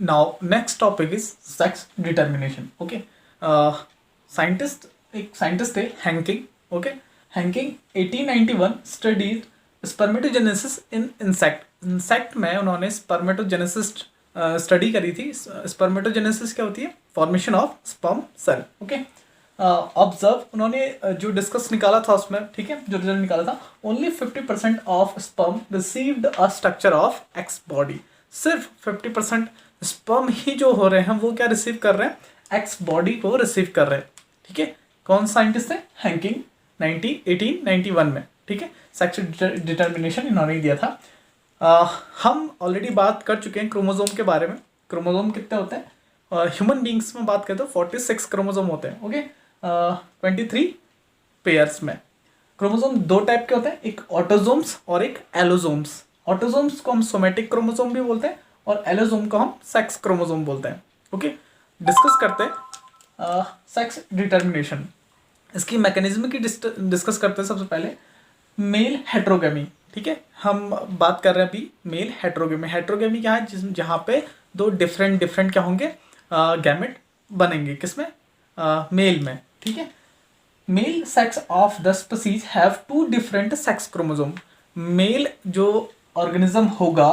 Now next topic is sex determination. Okay, एक scientist थे Henking. Okay, Henking 1891 studies spermatogenesis इन insect में उन्होंने spermatogenesis study करी थी. स्पर्मेटोजेनेसिस क्या होती है? Formation of sperm cell. Okay, observe उन्होंने जो डिस्कस निकाला था उसमें, ठीक है, जो रिजल्ट निकाला था, only 50% of sperm received a structure of x body. सिर्फ 50% स्पर्म ही जो हो रहे हैं वो क्या रिसीव कर रहे हैं? एक्स बॉडी को रिसीव कर रहे हैं. ठीक है, कौन साइंटिस्ट है? हैंकिंग 1891 में. ठीक है, सेक्स डिटर्मिनेशन इन्होंने ही दिया था. हम ऑलरेडी बात कर चुके हैं क्रोमोजोम के बारे में. क्रोमोजोम कितने होते हैं? ह्यूमन बींग्स में बात करें तो 46 क्रोमोजोम होते हैं. ओके, 23 पेयर्स में. क्रोमोजोम दो टाइप के होते हैं, एक ऑटोजोम्स और एक एलोजोम्स. ऑटोजोम्स को हम सोमेटिक क्रोमोजोम भी बोलते हैं और एलोजोम को हम सेक्स क्रोमोजोम बोलते हैं. ओके, डिस्कस करते हैं सेक्स डिटर्मिनेशन. इसकी मैकेनिज्म की डिस्कस करते हैं. सबसे पहले मेल हेट्रोगेमी. ठीक है, हम बात कर रहे हैं अभी मेल हेट्रोगेमी. हेट्रोगेमी क्या है? जहाँ पे दो डिफरेंट क्या होंगे? गैमेट बनेंगे. किसमें? मेल में. ठीक है, male sex of the species have 2 different sex chromosome. Male जो ऑर्गेनिज्म होगा,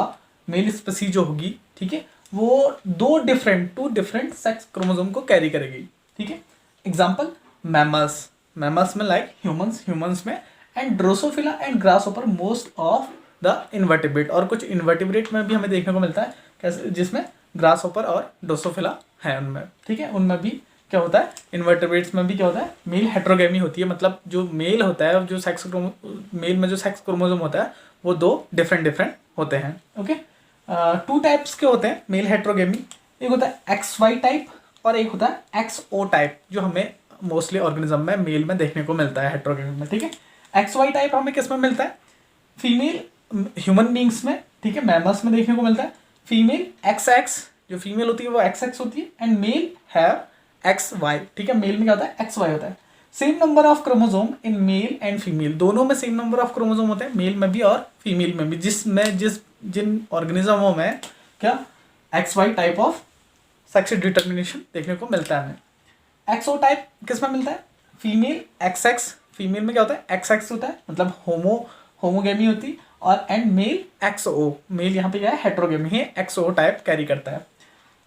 मेल स्पीसीज जो होगी, ठीक है, वो 2 डिफरेंट सेक्स क्रोमोजोम को कैरी करेगी. ठीक है, एग्जांपल मैमल्स में लाइक ह्यूमंस में, and drosophila and grasshopper most of the invertebrate. और कुछ इन्वर्टिब्रेट में भी हमें देखने को मिलता है कैसे, जिसमें ग्रासहोपर और ड्रोसोफिला है उनमें. ठीक है, उनमें भी क्या होता है? इन्वर्टिब्रेट्स में भी क्या होता है? मेल हेट्रोगेमी होती है. मतलब जो मेल होता है, जो मेल में जो सेक्स क्रोमोजोम होता है वो 2 डिफरेंट होते हैं. ओके, 2 टाइप्स के होते हैं मेल हेट्रोगेमी. एक होता है XY टाइप और एक होता है XO टाइप, जो हमें मोस्टली ऑर्गेनिज्म में मेल में देखने को मिलता है हेट्रोगेमी में. ठीक है, XY टाइप हमें किस में मिलता है? फीमेल ह्यूमन बींग्स में. ठीक है, मैमल्स में देखने को मिलता है. फीमेल XX, जो फीमेल होती है वो XX होती है, एंड मेल हैव XY. ठीक है, मेल में क्या होता है? XY होता है. Same number of chromosome in male and female. दोनों में सेम नंबर ऑफ क्रोमोजोम होते हैं, मेल में भी और फीमेल में भी. जिन ऑर्गेनिज्मों में क्या XY type of sex determination देखने को मिलता है हमें. XO टाइप किस में मिलता है? Female XX. फीमेल में क्या होता है? XX होता है, मतलब होमोगेमी होती. और एंड मेल XO. मेल यहाँ पे क्या है? हेट्रोगेमी है, XO टाइप कैरी करता है.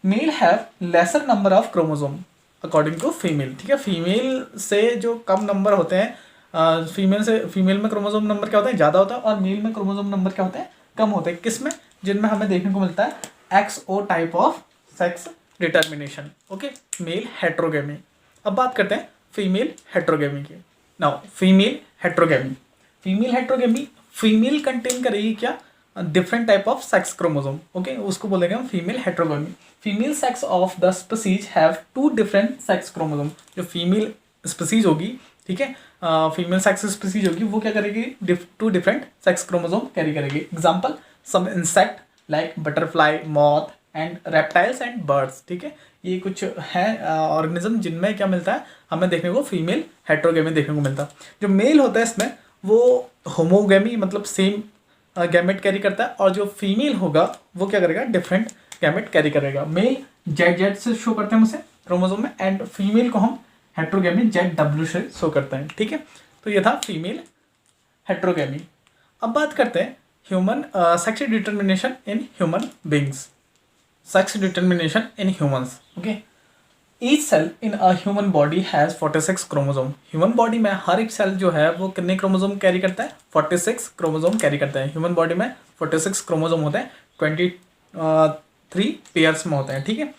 Male have lesser number of chromosome according to female. ठीक है, फीमेल से जो कम नंबर होते हैं, फीमेल में क्रोमोजोम नंबर क्या होता है? ज़्यादा होता है, और मेल में क्रोमोजोम नंबर क्या होते हैं? कम होते हैं. किस में? जिनमें हमें देखने को मिलता है XO type of sex determination. Okay, male heterogamy. अब बात करते हैं फीमेल हेट्रोगेमी की. Now female heterogamy female contain करेगी क्या? Different type of sex chromosome. Okay, उसको बोलेंगे हम female heterogamy. Female sex of the species have 2 different sex chromosome. जो फीमेल स्पीसीज होगी, ठीक है, फीमेल सेक्स स्पीसीज होगी, वो क्या करेगी? 2 डिफरेंट सेक्स क्रोमोजोम कैरी करेगी. Example some insect like butterfly, moth and reptiles and birds. ठीक है, ये कुछ हैं ऑर्गेनिज्म जिनमें क्या मिलता है? हमें देखने को फीमेल हेट्रोगेमी देखने को मिलता है. जो मेल होता है इसमें वो होमोगेमी, मतलब सेम गैमेट कैरी करता है, और जो फीमेल होगा वो क्या करेगा? डिफरेंट गैमेट कैरी करेगा. मेल ZZ से शो करते हैं उसे क्रोमोजोम में, एंड फीमेल को हम हेट्रोगेमी ZW से शो करते हैं. ठीक है, तो ये था फीमेल हेट्रोगेमी. अब बात करते हैं human sex determination in human beings. Sex determination in humans. Okay, each cell in a human body has 46 chromosome. Human body में हर एक सेल जो है वो कितने क्रोमोजोम कैरी करता है? 46 क्रोमोजोम कैरी करता है. ह्यूमन बॉडी में 46 क्रोमोजोम होते हैं, 23 पेयर्स में होते हैं. ठीक है,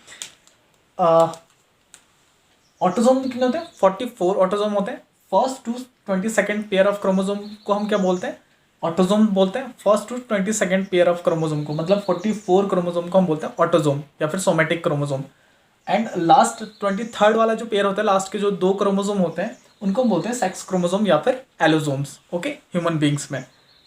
ऑटोजोम कितने होते हैं? 44 ऑटोजोम होते हैं. First to 22nd pair of chromosome को हम क्या बोलते हैं? ऑटोजोम बोलते हैं. First to 22nd pair of chromosome को, मतलब 44 क्रोमोजोम को हम बोलते हैं ऑटोजोम या फिर somatic chromosome. And last 23rd वाला जो पेयर होता है, लास्ट के जो 2 क्रोमोजोम होते हैं, उनको हम बोलते हैं सेक्स क्रोमोजोम या फिर एलोजोम्स. ओके, ह्यूमन बींग्स में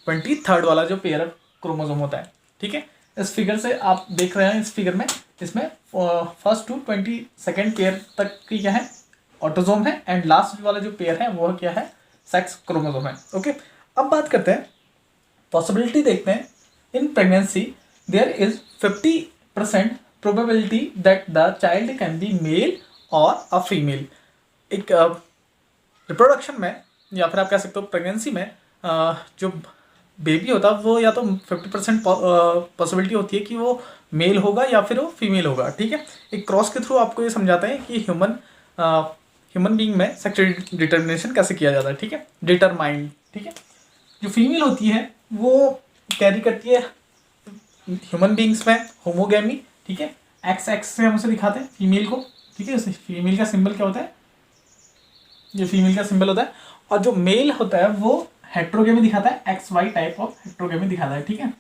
23rd वाला जो पेयर क्रोमोजोम होता है. ठीक है, इस फिगर से आप देख रहे हैं, इस फिगर में इसमें फर्स्ट टू 22nd पेयर तक की क्या है? ऑटोजोम है, एंड लास्ट वाला जो पेयर है वो क्या है? सेक्स क्रोमोजोम है. ओके, अब बात करते हैं पॉसिबिलिटी देखते हैं. In pregnancy there is 50% probability that the child can be male और अ फीमेल। एक रिप्रोडक्शन में या फिर आप कह सकते हो प्रेगनेंसी में जो बेबी होता है वो या तो 50% पॉसिबिलिटी होती है कि वो मेल होगा या फिर वो फीमेल होगा, ठीक है। एक क्रॉस के थ्रू आपको ये समझाता है कि ह्यूमन बीइंग में सेक्सुअल डिटर्मिनेशन कैसे किया जाता है, ठीक है, डिटरमाइंड, ठीक है। जो फीमेल होती है वो कैरी करती है ह्यूमन बीइंग्स में होमोगेमी, ठीक है। एक्स एक्स से हम उसे दिखाते हैं फीमेल को, ठीक है। फीमेल का सिंबल क्या होता है, ये फीमेल का सिंबल होता है। और जो मेल होता है वो हेट्रोगेमी दिखाता है, एक्स वाई टाइप ऑफ हेट्रोगेमी दिखाता है, ठीक है।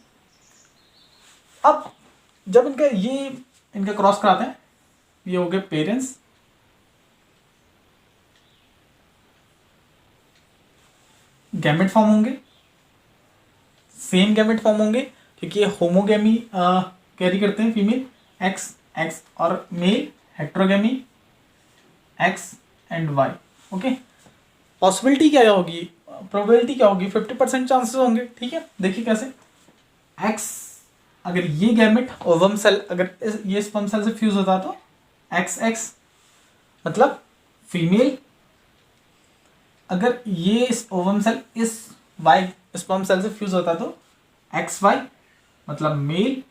अब जब इनका क्रॉस कराते हैं, ये हो गए पेरेंट्स, गैमेट फॉर्म होंगे, सेम गैमेट फॉर्म होंगे क्योंकि ये होमोगेमी कैरी करते हैं फीमेल, एक्स एक्स, और male heterogamy X and Y, okay. Possibility क्या होगी, प्रोबेबिलिटी क्या होगी, 50% चांसेस होंगे, ठीक है। देखिए कैसे, एक्स अगर ये गैमेट ओवम सेल अगर ये स्पर्म सेल से फ्यूज होता तो एक्स एक्स मतलब फीमेल, अगर ये ओवम सेल इस वाई स्पर्म सेल से फ्यूज होता तो एक्स वाई मतलब मेल,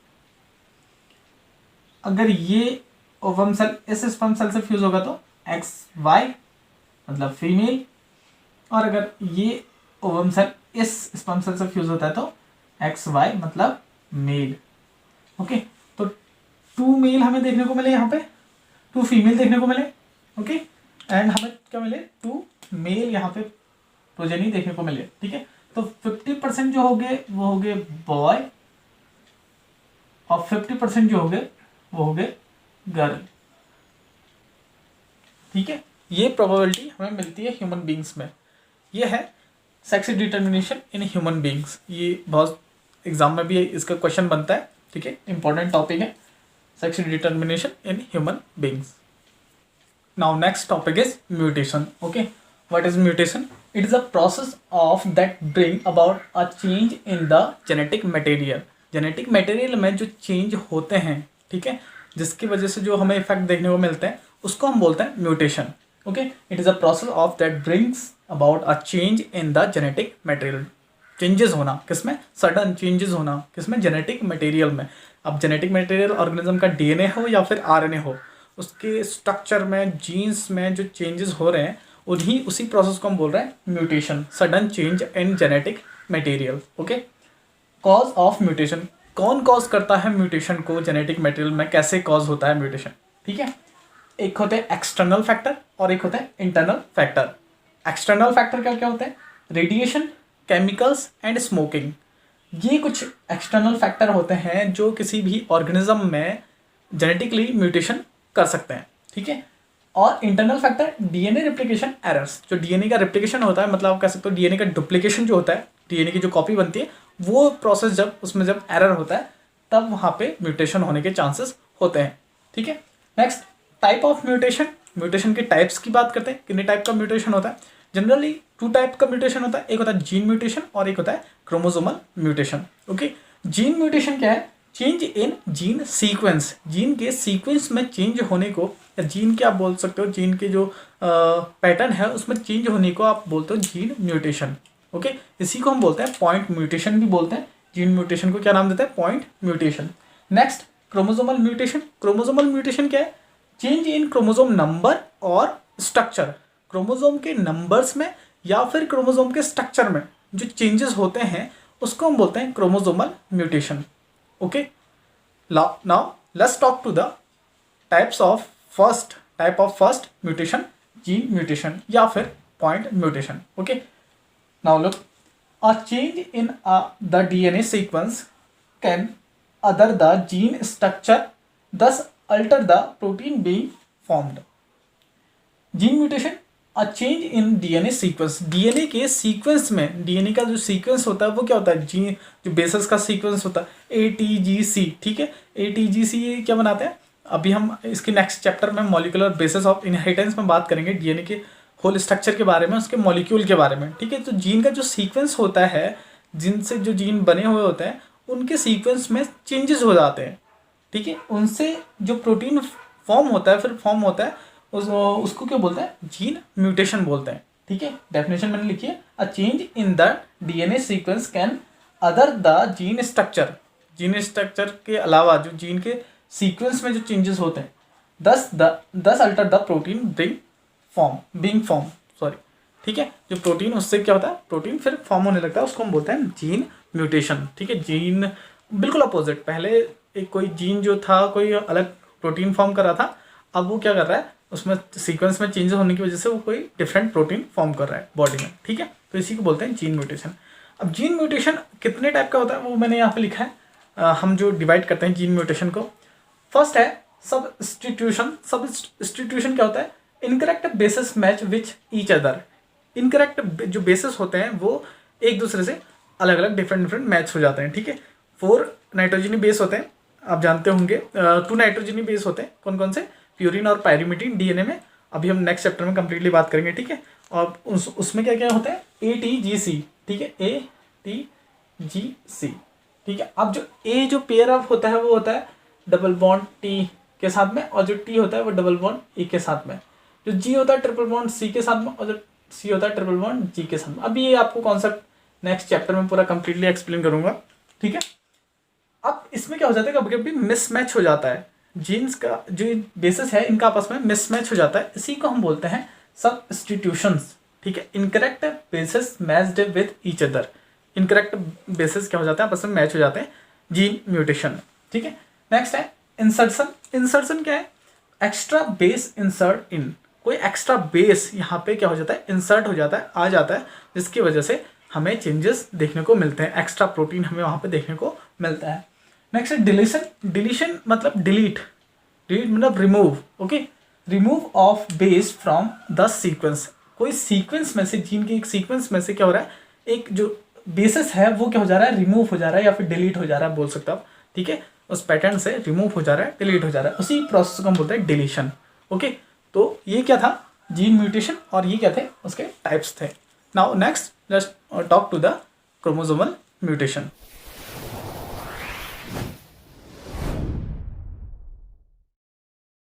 अगर ये ओवम सेल इस स्पर्म सेल से फ्यूज होगा तो एक्स वाई मतलब फीमेल, और अगर ये ओवम सेल इस स्पर्म सेल से फ्यूज होता है तो एक्स वाई मतलब मेल, ओके। तो 2 मेल हमें देखने को मिले, यहाँ पे 2 फीमेल देखने को मिले, ओके। एंड हमें क्या मिले, 2 मेल यहाँ पे प्रोजेनी देखने को मिले, ठीक है। तो 50% जो हो गए वो हो गए बॉय और 50% जो हो गए वो हो गए गर्ल, ठीक है। ये प्रोबेबिलिटी हमें मिलती है ह्यूमन बींग्स में। ये है sex determination in human beings. ये बहुत एग्जाम में भी इसका क्वेश्चन बनता है, ठीक है, इंपॉर्टेंट टॉपिक है sex determination in human beings. Now next topic is mutation, okay. What is mutation? It is a process of that bring about a change in the genetic material. Genetic material में जो change होते हैं, ठीक है, जिसकी वजह से जो हमें इफेक्ट देखने को मिलते हैं उसको हम बोलते हैं mutation, okay. It is a process of that brings about a change in the genetic material. Changes होना किसमें, सडन चेंजेस होना किसमें, जेनेटिक मटेरियल में। अब जेनेटिक मटेरियल ऑर्गेनिज्म का डीएनए हो या फिर आरएनए हो, उसके स्ट्रक्चर में, जीन्स में जो चेंजेस हो रहे हैं उसी प्रोसेस को हम बोल रहे हैं mutation, sudden change in genetic material, okay. Cause of mutation, कौन कॉज करता है म्यूटेशन को जेनेटिक मटेरियल में, कैसे कॉज होता है म्यूटेशन, ठीक है। एक होते हैं एक्सटर्नल फैक्टर और एक होता है इंटरनल फैक्टर। एक्सटर्नल फैक्टर क्या क्या होते हैं, रेडिएशन, केमिकल्स एंड स्मोकिंग। ये कुछ एक्सटर्नल फैक्टर होते हैं जो किसी भी ऑर्गेनिज्म में जेनेटिकली म्यूटेशन कर सकते हैं, ठीक है। और internal factor DNA replication errors, जो डीएनए का रेप्लिकेशन होता है, मतलब आप कह सकते हो डीएनए का डुप्लीकेशन जो होता है, डीएनए की जो कॉपी बनती है, वो प्रोसेस जब उसमें जब एरर होता है तब वहाँ पे म्यूटेशन होने के चांसेस होते हैं, ठीक है। Next type of mutation, mutation के टाइप्स की बात करते हैं, कितने टाइप का म्यूटेशन होता है। जनरली 2 टाइप का म्यूटेशन होता है, एक होता है जीन म्यूटेशन और एक होता है chromosomal mutation, okay. Gene mutation क्या है, change in gene sequence, gene के सीक्वेंस में चेंज होने को, या जीन के आप बोल सकते हो जीन के जो पैटर्न है उसमें चेंज होने को आप बोलते हो जीन म्यूटेशन, ओके। इसी को हम बोलते हैं पॉइंट म्यूटेशन भी बोलते हैं। जीन म्यूटेशन को क्या नाम देते हैं, point mutation. Next chromosomal mutation, chromosomal mutation क्या है, चेंज इन क्रोमोसोम नंबर और स्ट्रक्चर, क्रोमोसोम के नंबर्स में या फिर क्रोमोसोम के स्ट्रक्चर में जो चेंजेस होते हैं उसको हम बोलते हैं chromosomal mutation, okay. Now let's talk to the types of first mutation, gene mutation या फिर point mutation, okay. Now look, a change in the DNA sequence can other the gene structure, thus alter the protein being formed. Gene mutation, a change in DNA sequence, DNA के sequence में, DNA का जो sequence होता है वो क्या होता है, जीन जो बेसिस का सीक्वेंस होता है ATGC, ठीक है। ATGC क्या बनाते हैं, अभी हम इसके नेक्स्ट चैप्टर में मॉलिक्यूलर बेसिस ऑफ इनहेरिटेंस में बात करेंगे, DNA के होल स्ट्रक्चर के बारे में, उसके मॉलिक्यूल के बारे में, ठीक है। तो जीन का जो सीक्वेंस होता है, जिनसे जो जीन बने हुए होते हैं उनके सीक्वेंस में चेंजेस हो जाते हैं, ठीक है, उनसे जो प्रोटीन फॉर्म होता है, फिर फॉर्म होता है उसको क्या बोलते हैं, जीन म्यूटेशन बोलते हैं। ठीक है, डेफिनेशन मैंने लिखी है, अ change in the DNA sequence can other the gene structure के अलावा जो जीन के सीक्वेंस में जो चेंजेस होते हैं, दस alter the protein being form sorry. ठीक है, जो प्रोटीन उससे क्या होता है, प्रोटीन फिर फॉर्म होने लगता है, उसको हम बोलते हैं जीन म्यूटेशन। ठीक है, जीन बिल्कुल अपोजिट, पहले एक कोई जीन जो था कोई अलग प्रोटीन फॉर्म कर रहा था, अब वो क्या कर रहा है, उसमें सीक्वेंस में चेंजेस होने की वजह से वो कोई डिफरेंट प्रोटीन फॉर्म कर रहा है बॉडी में। ठीक है, तो इसी को बोलते हैं जीन म्यूटेशन। अब जीन म्यूटेशन कितने टाइप का होता है वो मैंने यहाँ पे लिखा है। हम जो डिवाइड करते हैं जीन म्यूटेशन को, फर्स्ट है सब्स्टिट्यूशन क्या होता है, incorrect basis match which each other. Incorrect जो बेसिस होते हैं वो एक दूसरे से अलग अलग डिफरेंट मैच हो जाते हैं। ठीक है, 4 नाइट्रोजनी बेस होते हैं, आप जानते होंगे। 2 नाइट्रोजनी बेस होते हैं, कौन कौन से, प्यूरिन और पायरीमिडीन डीएनए में। अभी हम नेक्स्ट चैप्टर में कंप्लीटली बात करेंगे। ठीक है, और उसमें क्या क्या होता है, ATGC। ठीक है, ATGC। ठीक है, अब जो पेयर अप होता है वो होता है डबल बॉन्ड T के साथ में, और जो T होता है वो डबल बॉन्ड E के साथ में। जो G होता है ट्रिपल बॉन्ड C के साथ में, और जो C होता है ट्रिपल बॉन्ड G के साथ में। अभी ये आपको कॉन्सेप्ट नेक्स्ट चैप्टर में पूरा कंप्लीटली एक्सप्लेन करूंगा। ठीक है, अब इसमें क्या हो जाता है, कभी कभी मिसमैच हो जाता है, जीन्स का जो बेसिस है इनका आपस में मिसमैच हो जाता है, इसी को हम बोलते हैं सब्स्टिट्यूशंस। ठीक है, incorrect basis matched with each other. Incorrect basis क्या हो जाता है, आपस में मैच हो जाते हैं, जीन म्यूटेशन। ठीक है, नेक्स्ट है इंसर्शन। इंसर्शन क्या है, एक्स्ट्रा बेस इंसर्ट इन। कोई एक्स्ट्रा बेस यहाँ पे क्या हो जाता है, इंसर्ट हो जाता है, आ जाता है, जिसकी वजह से हमें चेंजेस देखने को मिलते हैं, एक्स्ट्रा प्रोटीन हमें वहाँ पे देखने को मिलता है। नेक्स्ट है डिलीशन। डिलीशन मतलब डिलीट मतलब remove. Okay, remove of base from the sequence. कोई सीक्वेंस में से, जीन के एक सीक्वेंस में से क्या हो रहा है, एक जो बेसिस है वो क्या हो जा रहा है, रिमूव हो जा रहा है, या फिर डिलीट हो जा रहा है बोल सकते हो आप। ठीक है, उस पैटर्न से रिमूव हो जा रहा है, डिलीट हो जा रहा है, उसी प्रोसेस को हम बोलते हैं डिलीशन। ओके, तो ये क्या था, जीन म्यूटेशन, और ये क्या थे, उसके टाइप्स थे। Now next let's talk to the chromosomal mutation.